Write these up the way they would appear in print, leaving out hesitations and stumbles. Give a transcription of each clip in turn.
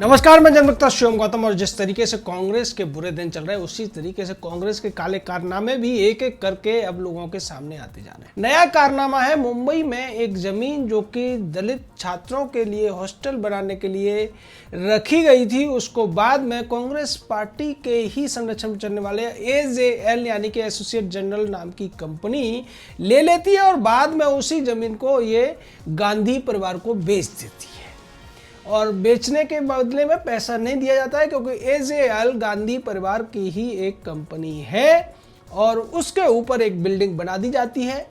नमस्कार, मैं जनवक्ता शिवम गौतम। और जिस तरीके से कांग्रेस के बुरे दिन चल रहे हैं उसी तरीके से कांग्रेस के काले कारनामे भी एक एक करके अब लोगों के सामने आते जा रहे हैं। नया कारनामा है मुंबई में एक जमीन जो कि दलित छात्रों के लिए हॉस्टल बनाने के लिए रखी गई थी, उसको बाद में कांग्रेस पार्टी के ही संरक्षण में चलने वाले AJL यानी कि एसोसिएट जनरल नाम की कंपनी ले लेती है और बाद में उसी जमीन को ये गांधी परिवार को बेच देती है। और बेचने के बदले में पैसा नहीं दिया जाता है क्योंकि AJL गांधी परिवार की ही एक कंपनी है और उसके ऊपर एक बिल्डिंग बना दी जाती है।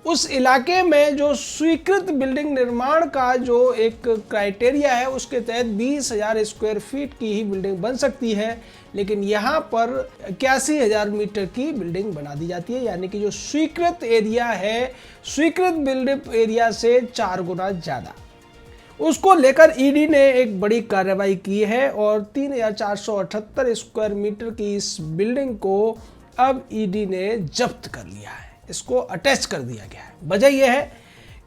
उस इलाके में जो स्वीकृत बिल्डिंग निर्माण का जो एक क्राइटेरिया है उसके तहत 20,000 स्क्वायर फीट की ही बिल्डिंग बन सकती है, लेकिन यहाँ पर 81,000 मीटर की बिल्डिंग बना दी जाती है, यानी कि जो स्वीकृत एरिया है स्वीकृत बिल्डिंग एरिया से 4 गुना ज़्यादा। उसको लेकर ईडी ने एक बड़ी कार्रवाई की है और 3,478 स्क्वायर मीटर की इस बिल्डिंग को अब ईडी ने जब्त कर लिया है, इसको अटैच कर दिया गया है। वजह यह है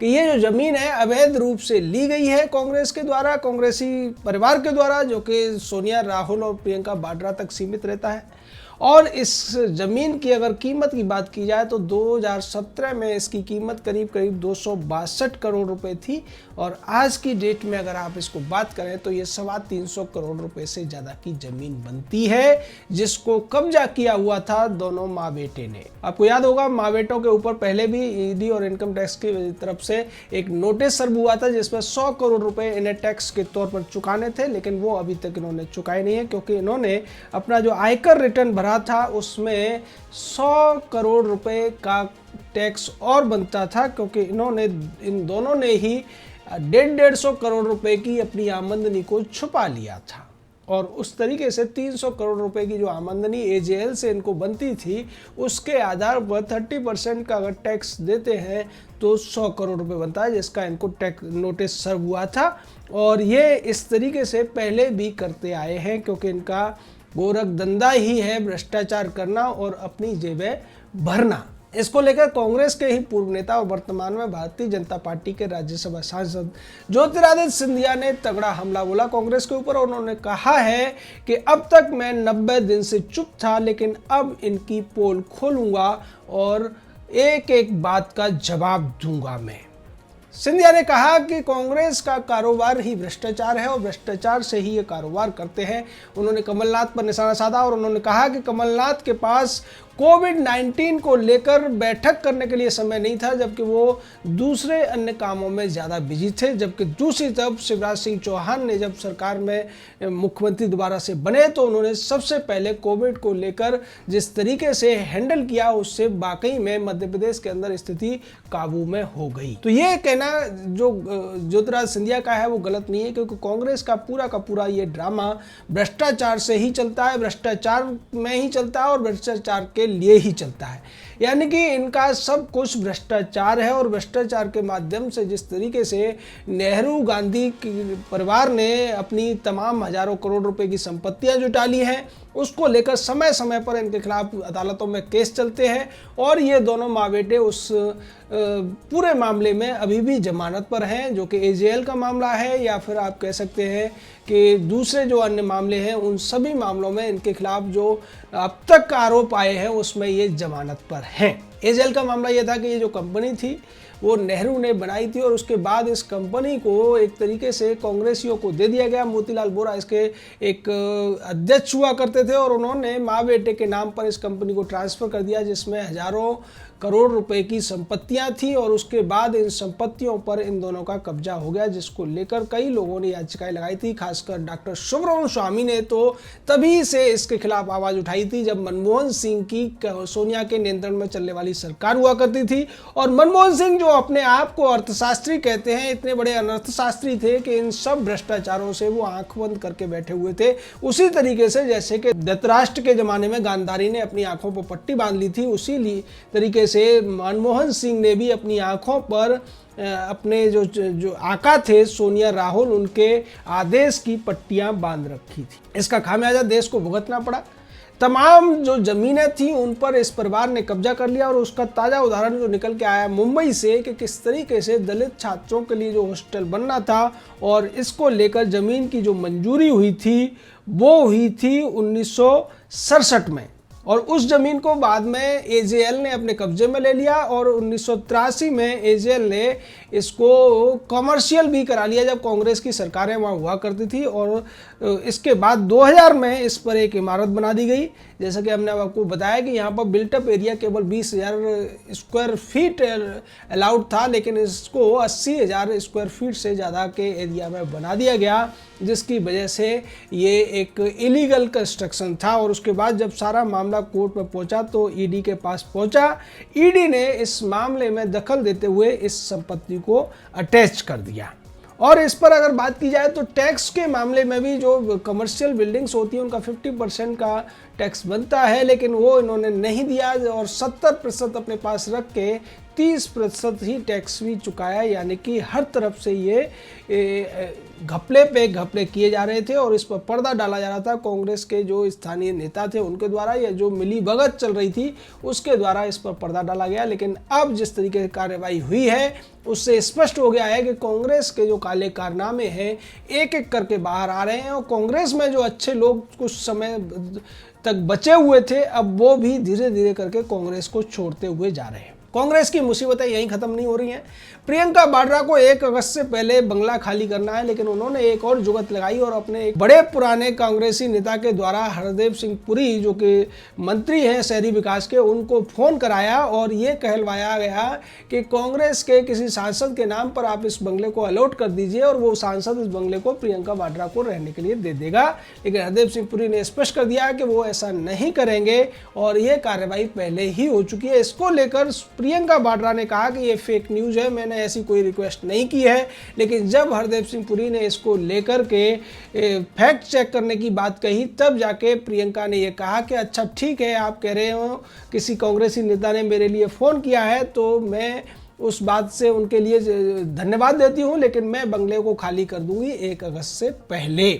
कि ये जो ज़मीन है अवैध रूप से ली गई है कांग्रेस के द्वारा, कांग्रेसी परिवार के द्वारा, जो कि सोनिया, राहुल और प्रियंका वाड्रा तक सीमित रहता है। और इस ज़मीन की अगर कीमत की बात की जाए तो 2017 में इसकी कीमत करीब 262 करोड़ रुपए थी और आज की डेट में अगर आप इसको बात करें तो ये 325 करोड़ रुपए से ज़्यादा की ज़मीन बनती है, जिसको कब्जा किया हुआ था दोनों माँ बेटे ने। आपको याद होगा माँ बेटों के ऊपर पहले भी ईडी और इनकम टैक्स की तरफ से एक नोटिस सर्व हुआ था जिसमें 100 करोड़ रुपए इन्हें टैक्स के तौर पर चुकाने थे, लेकिन वो अभी तक इन्होंने चुकाए नहीं है क्योंकि इन्होंने अपना जो आयकर रिटर्न भरा था उसमें 100 करोड़ रुपए का टैक्स और बनता था, क्योंकि इन दोनों ने ही 150 करोड़ रुपए की अपनी आमदनी को छुपा लिया था और उस तरीके से 300 करोड़ रुपए की जो आमदनी AJL से इनको बनती थी उसके आधार पर 30% का अगर टैक्स देते हैं तो 100 करोड़ रुपए बनता है, जिसका इनको टैक्स नोटिस सर्व हुआ था। और ये इस तरीके से पहले भी करते आए हैं क्योंकि इनका गोरख धंधा ही है भ्रष्टाचार करना और अपनी जेबें भरना। इसको लेकर कांग्रेस के ही पूर्व नेता और वर्तमान में भारतीय जनता पार्टी के राज्यसभा सांसद ज्योतिरादित्य सिंधिया ने तगड़ा हमला बोला कांग्रेस के ऊपर और उन्होंने कहा है कि अब तक मैं 90 दिन से चुप था, लेकिन अब इनकी पोल खोलूंगा और एक एक बात का जवाब दूंगा मैं। सिंधिया ने कहा कि कांग्रेस का कारोबार ही भ्रष्टाचार है और भ्रष्टाचार से ही ये कारोबार करते हैं। उन्होंने कमलनाथ पर निशाना साधा और उन्होंने कहा कि कमलनाथ के पास कोविड-19 को लेकर बैठक करने के लिए समय नहीं था, जबकि वो दूसरे अन्य कामों में ज़्यादा बिजी थे। जबकि दूसरी तरफ शिवराज सिंह चौहान ने जब सरकार में मुख्यमंत्री दोबारा से बने तो उन्होंने सबसे पहले कोविड को लेकर जिस तरीके से हैंडल किया उससे वाकई में मध्य प्रदेश के अंदर स्थिति काबू में हो गई। तो ये कहना जो ज्योतिरादित्य सिंधिया का है वो गलत नहीं है, क्योंकि कांग्रेस का पूरा ये ड्रामा भ्रष्टाचार से ही चलता है, भ्रष्टाचार में ही चलता है और भ्रष्टाचार के लिए ही चलता है। यानी कि इनका सब कुछ भ्रष्टाचार है और भ्रष्टाचार के माध्यम से जिस तरीके से नेहरू गांधी परिवार ने अपनी तमाम हजारों करोड़ रुपए की संपत्तियां जुटा ली हैं, उसको लेकर समय समय पर इनके खिलाफ अदालतों में केस चलते हैं और ये दोनों माँ बेटे उस पूरे मामले में अभी भी जमानत पर हैं, जो कि AJL का मामला है या फिर आप कह सकते हैं कि दूसरे जो अन्य मामले हैं उन सभी मामलों में इनके खिलाफ जो अब तक आरोप आए हैं उसमें ये जमानत पर हैं। AJL का मामला ये था कि ये जो कंपनी थी वो नेहरू ने बनाई थी और उसके बाद इस कंपनी को एक तरीके से कांग्रेसियों को दे दिया गया। मोतीलाल वोरा इसके एक अध्यक्ष हुआ करते थे और उन्होंने माँ बेटे के नाम पर इस कंपनी को ट्रांसफ़र कर दिया, जिसमें हजारों करोड़ रुपए की संपत्तियां थी और उसके बाद इन संपत्तियों पर इन दोनों का कब्जा हो गया, जिसको लेकर कई लोगों ने याचिकाएं लगाई थी। खासकर डॉक्टर सुब्रमण्यम स्वामी ने तो तभी से इसके खिलाफ आवाज़ उठाई थी जब मनमोहन सिंह की सोनिया के नियंत्रण में चलने वाली सरकार हुआ करती थी। और मनमोहन सिंह जो अपने आप को अर्थशास्त्री कहते हैं, इतने बड़े अर्थशास्त्री थे कि इन सब भ्रष्टाचारों से वो आंख बंद करके बैठे हुए थे। उसी तरीके से जैसे कि धृतराष्ट्र के ज़माने में गांधारी ने अपनी आंखों पर पट्टी बांध ली थी, उसी तरीके से मनमोहन सिंह ने भी अपनी आंखों पर अपने जो आका थे सोनिया, राहुल, उनके आदेश की पट्टियां बांध रखी थी। इसका खामियाजा देश को भुगतना पड़ा। तमाम जो जमीनें थी उन पर इस परिवार ने कब्जा कर लिया। और उसका ताज़ा उदाहरण जो निकल के आया मुंबई से कि किस तरीके से दलित छात्रों के लिए जो हॉस्टल बनना था और इसको लेकर ज़मीन की जो मंजूरी हुई थी वो हुई थी 1967 में, और उस जमीन को बाद में एजेएल ने अपने कब्जे में ले लिया और 1983 में एजेएल ने इसको कमर्शियल भी करा लिया जब कांग्रेस की सरकारें वहाँ हुआ करती थी। और इसके बाद 2000 में इस पर एक इमारत बना दी गई। जैसा कि हमने आपको बताया कि यहाँ पर बिल्टअप एरिया केवल 20,000 स्क्वायर फीट अलाउड था, लेकिन इसको 80,000 स्क्वायर फीट से ज़्यादा के एरिया में बना दिया गया, जिसकी वजह से ये एक इलीगल कंस्ट्रक्शन था। और उसके बाद जब सारा मामला कोर्ट में पहुंचा तो ईडी के पास पहुंचा। ईडी ने इस मामले में दखल देते हुए इस संपत्ति को अटैच कर दिया। और इस पर अगर बात की जाए तो टैक्स के मामले में भी जो कमर्शियल बिल्डिंग्स होती हैं उनका 50% का टैक्स बनता है, लेकिन वो इन्होंने नहीं दिया और 70% अपने पास रख के 30% ही टैक्स भी चुकाया। यानी कि हर तरफ से ये घपले पे घपले किए जा रहे थे और इस पर पर्दा डाला जा रहा था कांग्रेस के जो स्थानीय नेता थे उनके द्वारा, या जो मिली भगत चल रही थी उसके द्वारा इस पर पर्दा डाला गया। लेकिन अब जिस तरीके से कार्रवाई हुई है उससे स्पष्ट हो गया है कि कांग्रेस के जो काले कारनामे हैं एक एक करके बाहर आ रहे हैं और कांग्रेस में जो अच्छे लोग कुछ समय तक बचे हुए थे अब वो भी धीरे धीरे करके कांग्रेस को छोड़ते हुए जा रहे हैं। कांग्रेस की मुसीबतें यहीं खत्म नहीं हो रही हैं। प्रियंका वाड्रा को 1 अगस्त से पहले बंगला खाली करना है, लेकिन उन्होंने एक और जुगत लगाई और अपने एक बड़े पुराने कांग्रेसी नेता के द्वारा हरदीप सिंह पुरी जो कि मंत्री हैं शहरी विकास के, उनको फोन कराया और ये कहलवाया गया कि कांग्रेस के किसी सांसद के नाम पर आप इस बंगले को अलॉट कर दीजिए और वो सांसद इस बंगले को प्रियंका वाड्रा को रहने के लिए दे देगा। लेकिन हरदीप सिंह पुरी ने स्पष्ट कर दिया कि वो ऐसा नहीं करेंगे और ये कार्रवाई पहले ही हो चुकी है। इसको लेकर प्रियंका वाड्रा ने कहा कि ये फेक न्यूज़ है, मैंने ऐसी कोई रिक्वेस्ट नहीं की है। लेकिन जब हरदीप सिंह पुरी ने इसको लेकर के फैक्ट चेक करने की बात कही तब जाके प्रियंका ने ये कहा कि अच्छा ठीक है, आप कह रहे हो किसी कांग्रेसी नेता ने मेरे लिए फ़ोन किया है तो मैं उस बात से उनके लिए धन्यवाद देती हूँ, लेकिन मैं बंगले को खाली कर दूंगी 1 अगस्त से पहले।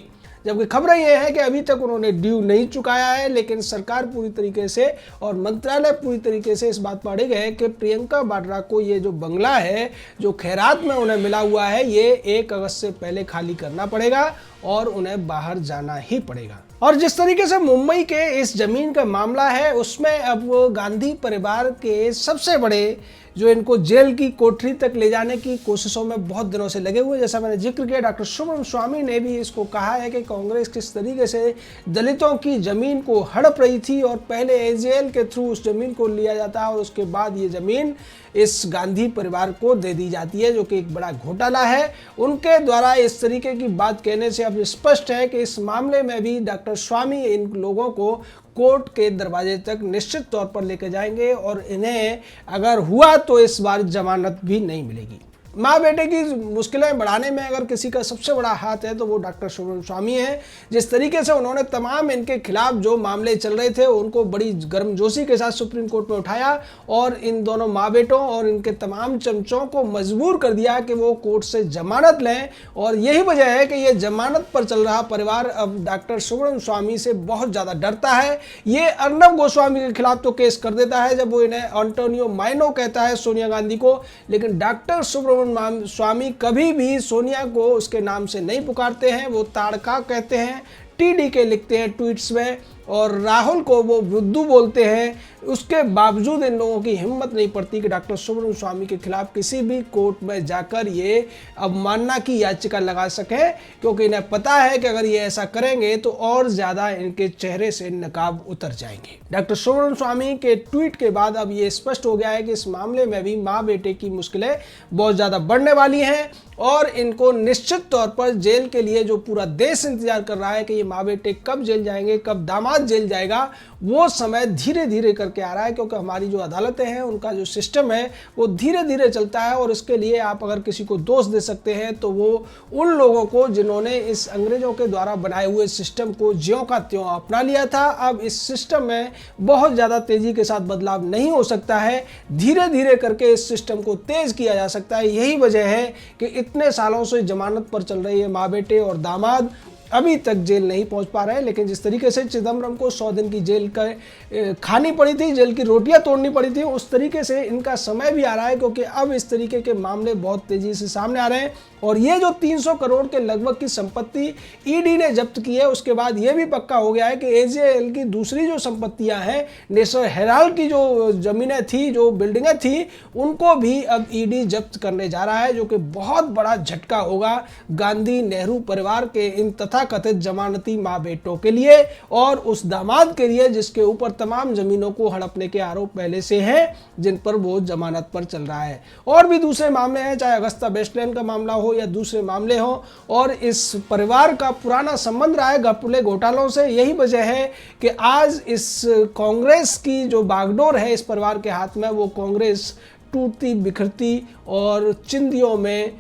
जबकि खबर ये है कि अभी तक उन्होंने ड्यू नहीं चुकाया है, लेकिन सरकार पूरी तरीके से और मंत्रालय पूरी तरीके से इस बात पर अड़िग है कि प्रियंका वाड्रा को ये जो बंगला है जो खैरात में उन्हें मिला हुआ है ये 1 अगस्त से पहले खाली करना पड़ेगा और उन्हें बाहर जाना ही पड़ेगा। और जिस तरीके से मुंबई के इस जमीन का मामला है उसमें अब गांधी परिवार के सबसे बड़े जो इनको जेल की कोठरी तक ले जाने की कोशिशों में बहुत दिनों से लगे हुए, जैसा मैंने जिक्र किया, डॉक्टर सुब्रमण्यम स्वामी ने भी इसको कहा है कि कांग्रेस किस तरीके से दलितों की ज़मीन को हड़प रही थी और पहले एजेएल के थ्रू उस ज़मीन को लिया जाता है और उसके बाद ये ज़मीन इस गांधी परिवार को दे दी जाती है, जो कि एक बड़ा घोटाला है। उनके द्वारा इस तरीके की बात कहने से अब स्पष्ट है कि इस मामले में भी डॉक्टर स्वामी इन लोगों को कोर्ट के दरवाजे तक निश्चित तौर पर लेकर जाएंगे और इन्हें अगर हुआ तो इस बार जमानत भी नहीं मिलेगी। माँ बेटे की मुश्किलें बढ़ाने में अगर किसी का सबसे बड़ा हाथ है तो वो डॉक्टर सुब्रमण्यम स्वामी है। जिस तरीके से उन्होंने तमाम इनके खिलाफ जो मामले चल रहे थे उनको बड़ी गर्मजोशी के साथ सुप्रीम कोर्ट में उठाया और इन दोनों माँ बेटों और इनके तमाम चमचों को मजबूर कर दिया कि वो कोर्ट से जमानत लें। और यही वजह है कि ये जमानत पर चल रहा परिवार अब डॉक्टर सुब्रमण्यम स्वामी से बहुत ज़्यादा डरता है। ये अर्नब गोस्वामी के खिलाफ तो केस कर देता है जब वो इन्हें एंटोनियो माइनो कहता है सोनिया गांधी को, लेकिन डॉक्टर सुब्रमण्यम स्वामी कभी भी सोनिया को उसके नाम से नहीं पुकारते हैं, वो ताड़का कहते हैं, टीडीके लिखते हैं ट्वीट्स में और राहुल को वो बुद्धू बोलते हैं। उसके बावजूद इन लोगों की हिम्मत नहीं पड़ती कि डॉक्टर सुब्रमण्यम स्वामी के खिलाफ किसी भी कोर्ट में जाकर ये अवमानना की याचिका लगा सकें, क्योंकि इन्हें पता है कि अगर ये ऐसा करेंगे तो और ज़्यादा इनके चेहरे से नकाब उतर जाएंगे। डॉक्टर सुब्रमण्यम स्वामी के ट्वीट के बाद अब ये स्पष्ट हो गया है कि इस मामले में भी माँ बेटे की मुश्किलें बहुत ज़्यादा बढ़ने वाली हैं और इनको निश्चित तौर पर जेल के लिए जो पूरा देश इंतजार कर रहा है कि ये माँ बेटे कब जेल जाएंगे, कब दामाद जेल जाएगा, वो समय धीरे धीरे करके आ रहा है। क्योंकि हमारी जो अदालतें हैं उनका जो सिस्टम है वो धीरे धीरे चलता है और इसके लिए आप अगर किसी को दोष दे सकते हैं तो वो उन लोगों को जिन्होंने इस अंग्रेजों के द्वारा बनाए हुए सिस्टम को ज्यों का त्यों अपना लिया था। अब इस सिस्टम में बहुत ज़्यादा तेज़ी के साथ बदलाव नहीं हो सकता है, धीरे धीरे करके इस सिस्टम को तेज़ किया जा सकता है। यही वजह है कि इतने सालों से जमानत पर चल रही है माँ बेटे और दामाद अभी तक जेल नहीं पहुंच पा रहे हैं। लेकिन जिस तरीके से चिदम्बरम को 100 दिन की जेल का खानी पड़ी थी, जेल की रोटियां तोड़नी पड़ी थी, उस तरीके से इनका समय भी आ रहा है, क्योंकि अब इस तरीके के मामले बहुत तेजी से सामने आ रहे हैं। और ये जो 300 करोड़ के लगभग की संपत्ति ईडी ने जब्त की है, उसके बाद ये भी पक्का हो गया है कि एजेएल की दूसरी जो संपत्तियां हैं, नेशनल हेराल्ड की जो जमीनें थी, जो बिल्डिंगें थी, उनको भी अब ईडी जब्त करने जा रहा है, जो कि बहुत बड़ा झटका होगा गांधी नेहरू परिवार के इन तथाकथित जमानती माँ बेटों के लिए और उस दामाद के लिए जिसके ऊपर तमाम जमीनों को हड़पने के आरोप पहले से हैं, जिन पर वो जमानत पर चल रहा है। और भी दूसरे मामले हैं, चाहे अगस्ता वेस्टलैंड का मामला हो या दूसरे मामले हो, और इस परिवार का पुराना संबंध रहा है घपले घोटालों से। यही वजह है कि आज इस कांग्रेस की जो बागडोर है इस परिवार के हाथ में, वो कांग्रेस टूटती बिखरती और चिंदियों में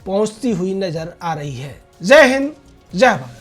पहुंचती हुई नजर आ रही है। जय हिंद, जय भारत।